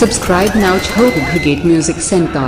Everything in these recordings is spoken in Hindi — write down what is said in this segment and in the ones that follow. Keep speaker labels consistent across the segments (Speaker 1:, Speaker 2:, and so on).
Speaker 1: Subscribe now to Hope Brigade Music Center.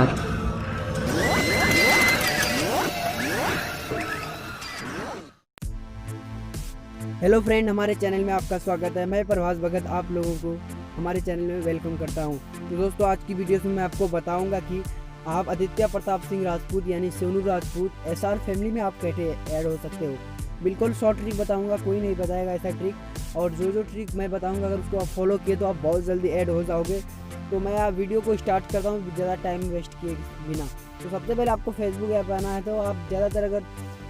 Speaker 2: Hello friend, हमारे चैनल में आपका स्वागत है। मैं प्रभास भगत आप लोगों को हमारे चैनल में वेलकम करता हूं। तो दोस्तों, आज की वीडियो में मैं आपको बताऊंगा कि आप आदित्य प्रताप सिंह राजपूत यानी सोनू राजपूत एसआर फैमिली में आप कैसे ऐड हो सकते हो। बिल्कुल शॉर्ट ट्रिक बताऊंगा, कोई नहीं बताएगा ऐसा ट्रिक। और जो ट्रिक मैं बताऊंगा अगर उसको आप फॉलो किए तो आप बहुत जल्दी ऐड हो जाओगे। तो मैं आप वीडियो को स्टार्ट करता हूँ ज़्यादा टाइम वेस्ट किए बिना। तो सबसे पहले आपको फेसबुक ऐप आना है। तो आप ज़्यादातर अगर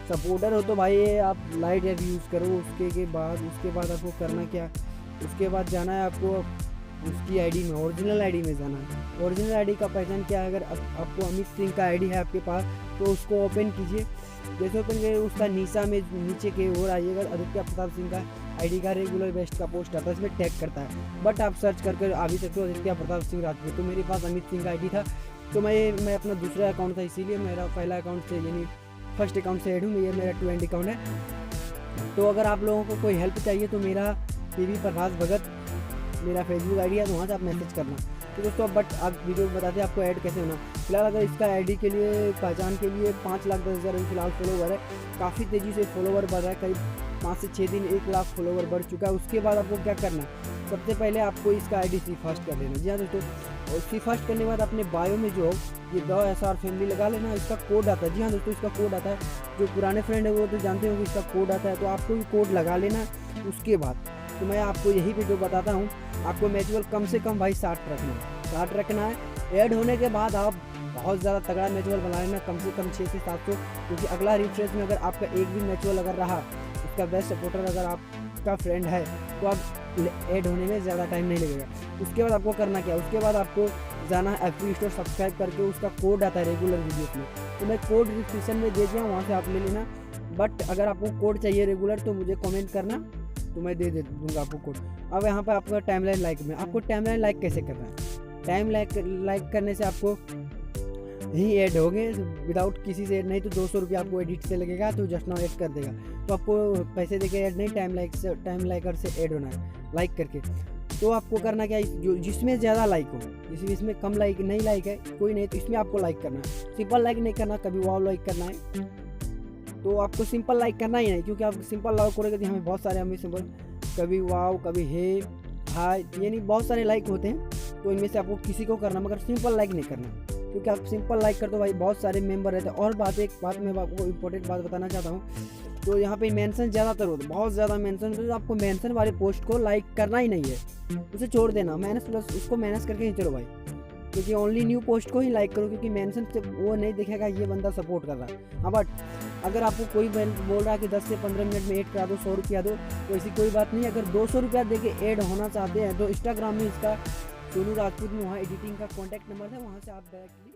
Speaker 2: सपोर्टर हो तो भाई आप लाइट ऐप यूज़ करो। उसके बाद आपको करना क्या, उसके बाद जाना है आपको उसकी आईडी में, ओरिजिनल आईडी में जाना है। ओरिजिनल आईडी का पहचान क्या है, अगर आपको अमित सिंह का आईडी है आपके पास तो उसको ओपन कीजिए। जैसे ओपन करिए उसका नीचे के ओर आइएगा, आदित्य प्रताप सिंह का आईडी का रेगुलर बेस्ट का पोस्ट आता है, इसमें टैग करता है। बट आप सर्च करके आ भी सकते हो आदित्य प्रताप सिंह राजपूत। तो मेरे पास अमित सिंह का आईडी था तो मैं अपना दूसरा अकाउंट था, इसीलिए मेरा पहला अकाउंट से यानी फर्स्ट अकाउंट से ऐड हूँ। ये मेरा 2 अकाउंट है। तो अगर आप लोगों को कोई हेल्प चाहिए तो मेरा पीवी प्रभास भगत मेरा फेसबुक आईडी है, तो वहाँ से आप मैसेज करना। तो दोस्तों बट आप वीडियो में बताते हैं आपको ऐड कैसे होना। फिलहाल अगर इसका आईडी के लिए पहचान के लिए 5,10,000 फिलहाल फॉलोवर है। काफ़ी तेज़ी से फॉलोवर बढ़ रहा है, करीब 5 से 6 दिन 1 लाख फॉलोवर बढ़ चुका है। उसके बाद आपको क्या करना है, सबसे पहले आपको इसका आईडी सी फर्स्ट कर लेना। जी हाँ दोस्तों, और सी फर्स्ट करने के बाद अपने बायो में जो ये द एसआर फैमिली लगा लेना। इसका कोड आता है। जी हाँ दोस्तों, इसका कोड आता है। जो पुराने फ्रेंड है वो तो जानते हो कि इसका कोड आता है, तो आपको भी कोड लगा लेना। उसके बाद तो मैं आपको यही पे जो बताता हूँ, आपको मैचुअल कम से कम भाई 60 रखना है। ऐड होने के बाद आप बहुत ज़्यादा तगड़ा मैचुअल बना लेना, कम से कम 6 से 700, क्योंकि अगला रिफ्रेश में अगर आपका एक भी मैचुअल अगर रहा, उसका बेस्ट सपोर्टर अगर आपका फ्रेंड है तो आप ऐड होने में ज़्यादा टाइम नहीं लगेगा। उसके बाद आपको करना क्या, उसके बाद आपको जाना है एफबी स्टोर, सब्सक्राइब करके उसका कोड आता है रेगुलर वीडियोस में। तो मैं कोड डिस्क्रिप्शन में दे दिया, वहाँ से आप ले लेना। बट अगर आपको कोड चाहिए रेगुलर तो मुझे कमेंट करना, तो मैं दे दूँगा आपको कोड। अब यहाँ पर आपका टाइमलाइन लाइक में, आपको टाइमलाइन लाइक कैसे करना है। टाइम लाइक करने से आपको ही ऐड होंगे, विदाउट किसी से ऐड नहीं। तो 200 रुपये आपको एडिट से लगेगा, तो जस्ट नाउ ऐड कर देगा। तो आपको पैसे देके ऐड नहीं, टाइम लाइकर से ऐड होना है, लाइक करके। तो आपको करना क्या, जो जिसमें ज़्यादा लाइक हो, इसमें कम लाइक नहीं, लाइक है कोई नहीं, तो इसमें आपको लाइक करना है। सिंपल लाइक नहीं करना, कभी वाव लाइक करना है। तो आपको सिंपल लाइक करना ही नहीं, क्योंकि आप सिंपल लाइक करोगे तो हमें बहुत सारे हमें सिंपल कभी वाव कभी हे हाय यानी बहुत सारे लाइक होते हैं। तो इनमें से आपको किसी को करना, मगर सिंपल लाइक नहीं करना, क्योंकि आप सिंपल लाइक कर दो भाई बहुत सारे मेंबर रहते हैं। और एक बात मैं आपको इंपॉर्टेंट बात बताना चाहता हूँ। तो यहाँ पे मेंशन ज़्यादातर होता है, बहुत ज़्यादा मेंशन होता है। तो आपको मेंशन वाले पोस्ट को लाइक करना ही नहीं है, उसे छोड़ देना। उसको मैनेज करके ही चलो भाई, क्योंकि ओनली न्यू पोस्ट को ही लाइक करो, क्योंकि मेंशन से वो नहीं देखेगा ये बंदा सपोर्ट कर रहा है। हाँ, बट अगर आपको कोई बोल रहा है कि 10 से 15 मिनट में ऐड करा दो, 100 रुपया दो, तो ऐसी कोई बात नहीं। अगर 200 रुपया दे के ऐड होना चाहते हैं तो इंस्टाग्राम में इसका सोनू राजपूत में वहाँ एडिटिंग का कॉन्टैक्ट नंबर है, वहाँ से आप डायरेक्टली